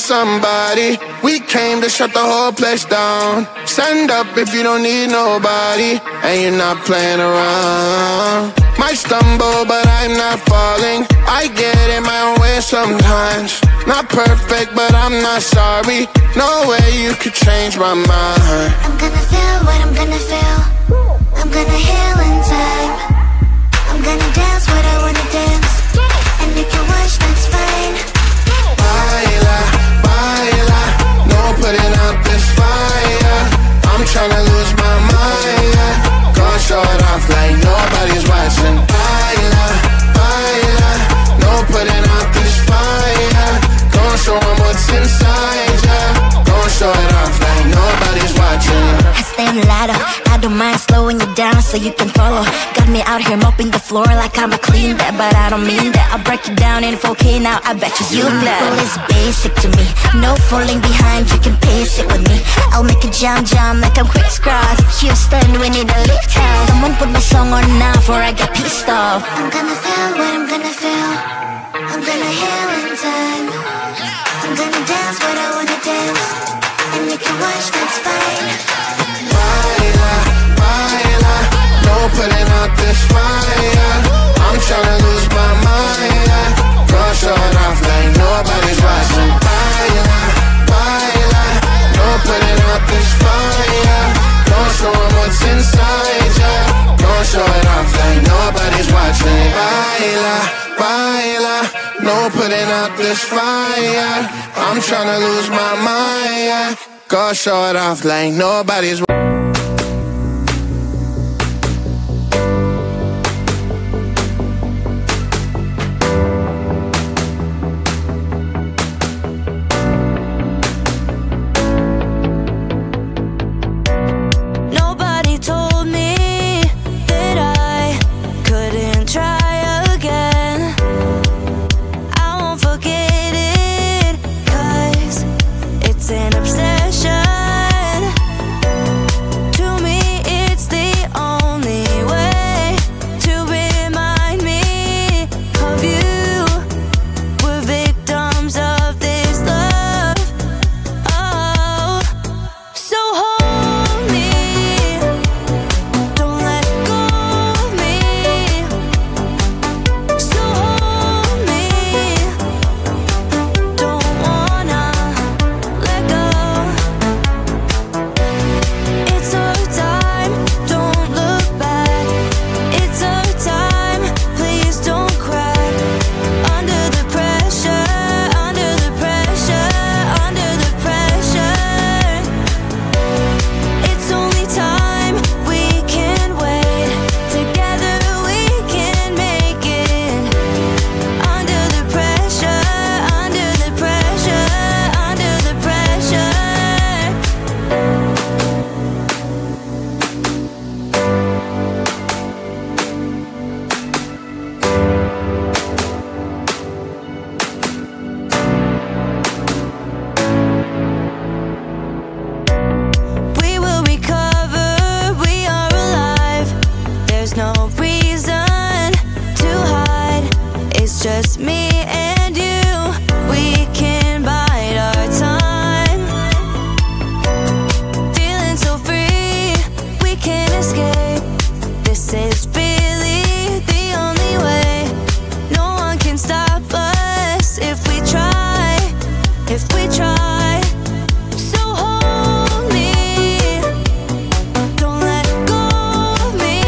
Somebody, we came to shut the whole place down. Stand up if you don't need nobody, and you're not playing around. Might stumble, but I'm not falling. I get in my own way sometimes. Not perfect, but I'm not sorry. No way you could change my mind. I'm gonna feel what I'm gonna feel. I'm gonna heal in time. I'm gonna dance what I wanna dance. And if you watch, that's fine. Baila, baila, no putting out this fire. I'm tryna lose my mind. Gonna show it off like nobody's watching. Baila, baila, no putting out this fire. Gonna show 'em what's inside ya. Gonna show it off like nobody's watching. I stay on the ladder, I don't mind slowing you down so you can follow. Got me out here mopping the floor like I'm a clean that, but I don't mean that. I'll break you down in 4K now, I bet you know. It's basic to me, no falling behind, you can pace it with me. I'll make a jump like I'm crisscross. Houston, we need a lift house. Someone put my song on now before I get pissed off. I'm gonna feel what I'm gonna feel. I'm gonna heal in time. I'm gonna dance what I wanna dance. And you can watch, that's fine. Baila, baila, no putting out this fire. I'm tryna lose my mind. Gonna show it off like nobody's watching. Baila, baila, no putting out this fire. Gonna show 'em what's inside ya. Gonna show it off like nobody's watching. Baila, baila, no putting out this fire. I'm tryna lose my mind. Gonna show it off like nobody's watching. it's an obsession. To me, it's the only way to remind me of you. We're victims of this love. Oh, so hold me, don't let go of me. So hold me, don't wanna let go. It's our time, don't look back. It's our time, please don't crack. Under the pressure, under the pressure, under the pressure. It's only time, we can wait. Together we can make it. Under the pressure, under the pressure, under the pressure. We will recover, we are alive. There's no reason to hide. It's just me and you. We can bide our time. Feeling so free, we can escape. This is really the only way. No one can stop us if we try, if we try. So hold me, don't let go of me.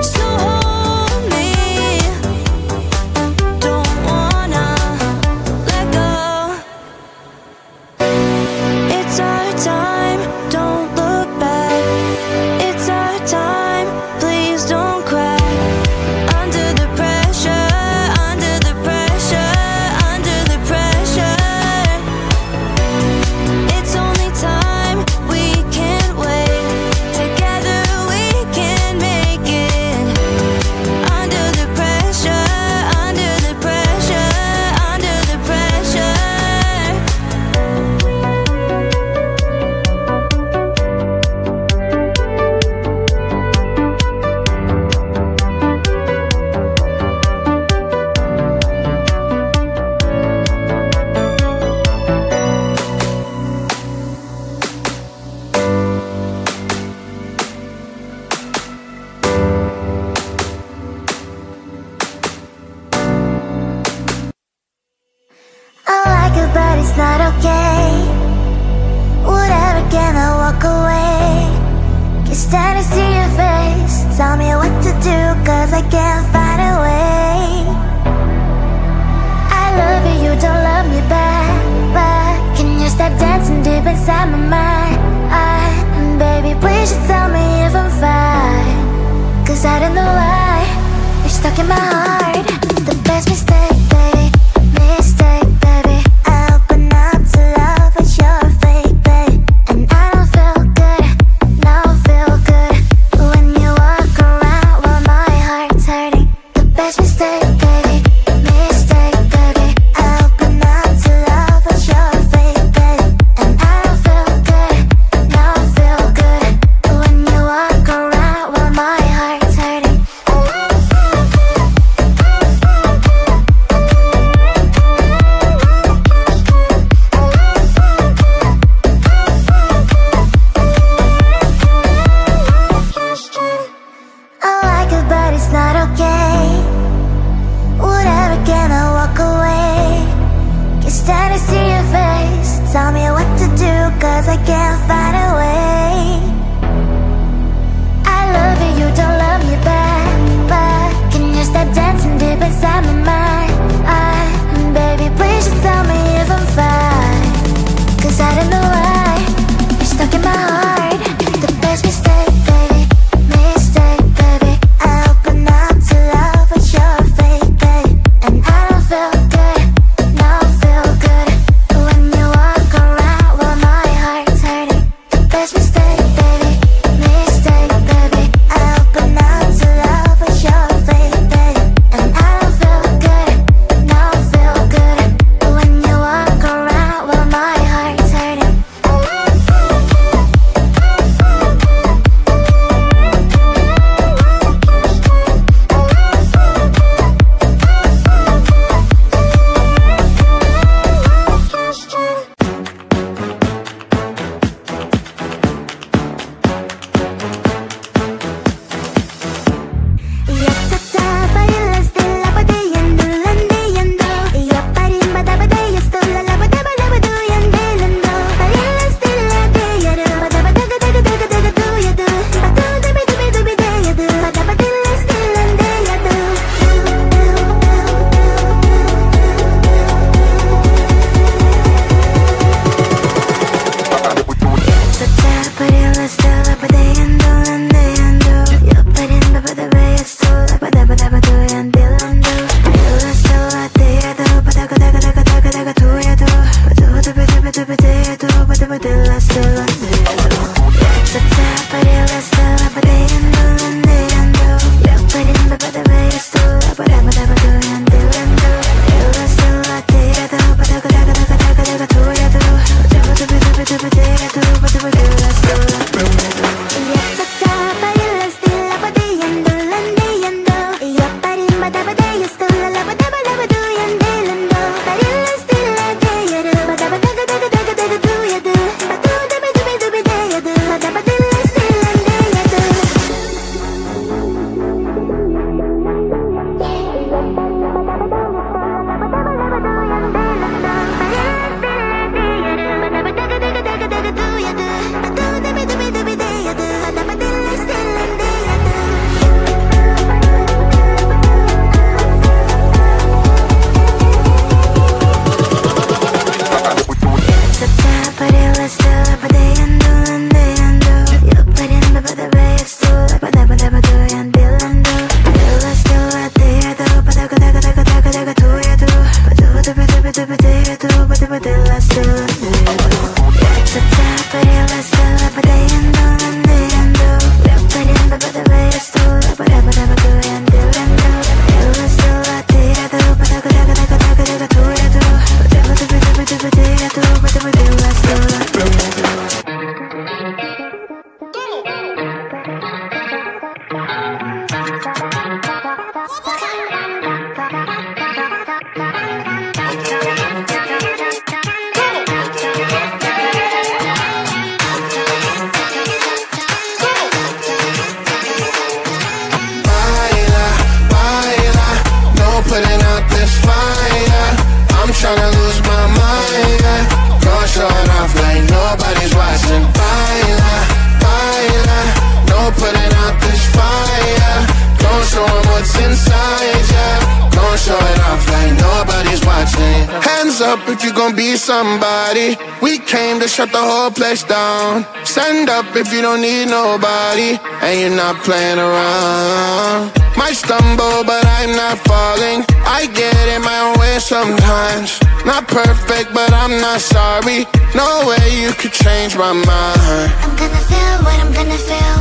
So hold me, don't wanna let go. It's our time, don't look back. It's our time, please don't crack. Under the pressure, under the pressure, under the pressure. It's only time, we can wait. Together we can make it. Under the pressure, under the pressure, under the pressure. I like it, but it's not okay. Whatever, can I walk away? Can't stand to see your face. Tell me what to do, cause I can't find a way. I love you, you don't love me back. But can you stop dancing deep inside my mind? Baby, please just tell me if I'm fine. Cause I don't know why you're stuck in my heart. The best mistake, baby, mistake, baby. I open up to love, but you're fake, babe. And I don't feel good, no feel good when you walk around while my heart's hurting. The best mistake, baby, mistake, baby. I open up to love, but you're fake, babe. And I don't feel good, no feel good when you walk around while my heart's hurting. I like it, but it's not okay. Whatever, can I walk away? Can't stand to see your face. Tell me what to do, cause I can't find a way. I love you, you don't love me back. But can you stop dancing deep inside my mind? Baby, please just tell me if I'm fine. Cause I don't know why you're stuck in my heart. The best mistake, baby, mistake, baby. I open up to love, but you're fake, babe. And I don't feel good, no feel good when you walk around while my heart's hurting. The best mistake. If you gon' be somebody, we came to shut the whole place down. Stand up if you don't need nobody, and you're not playing around. Might stumble, but I'm not falling. I get in my own way sometimes. Not perfect, but I'm not sorry. No way you could change my mind. I'm gonna feel what I'm gonna feel.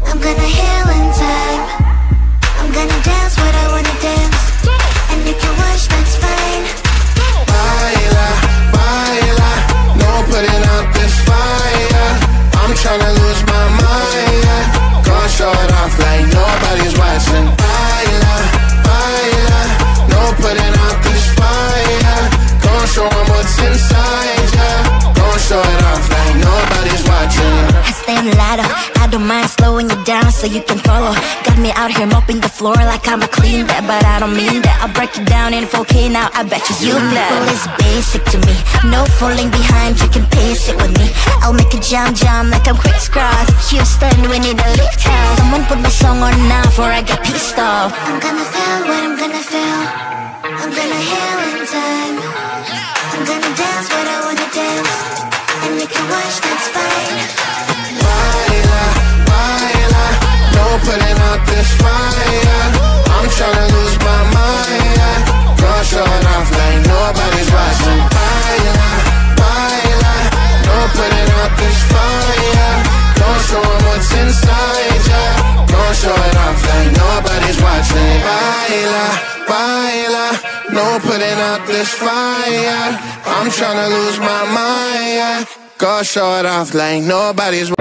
I'm gonna heal in time. I'm gonna dance what I wanna dance, and you can watch, that's fine. Baila, baila, no putting out this fire. I'm tryna lose my mind, yeah. Gonna show it off like nobody's watching. Baila, baila, no putting out this fire. Gonna show 'em what's inside, yeah. Gonna show it off like nobody's watching. I stand louder, I don't mind slowing you down so you can follow. Got me out here mopping the floor like I'm a clean that, but I don't mean that. I'll break it down in 4K now, I bet you glad. Well, it's basic to me, no falling behind, you can pace it with me. I'll make a jump like I'm crisscross. Houston, we need a lift house. Someone put my song on now before I get pissed off. I'm gonna feel what I'm gonna feel. I'm gonna heal in time. I'm gonna dance what I wanna dance, and you can watch, that's fine. Baila, baila, no putting out this fire. I'm tryna lose my mind, yeah. Gonna show it off like nobody's watching. Baila, baila, no putting out this fire. Gonna show 'em what's inside, yeah. Gonna show it off like nobody's watching. Baila, baila, no putting out this fire. I'm tryna lose my mind, yeah. Gonna show it off like nobody's watching.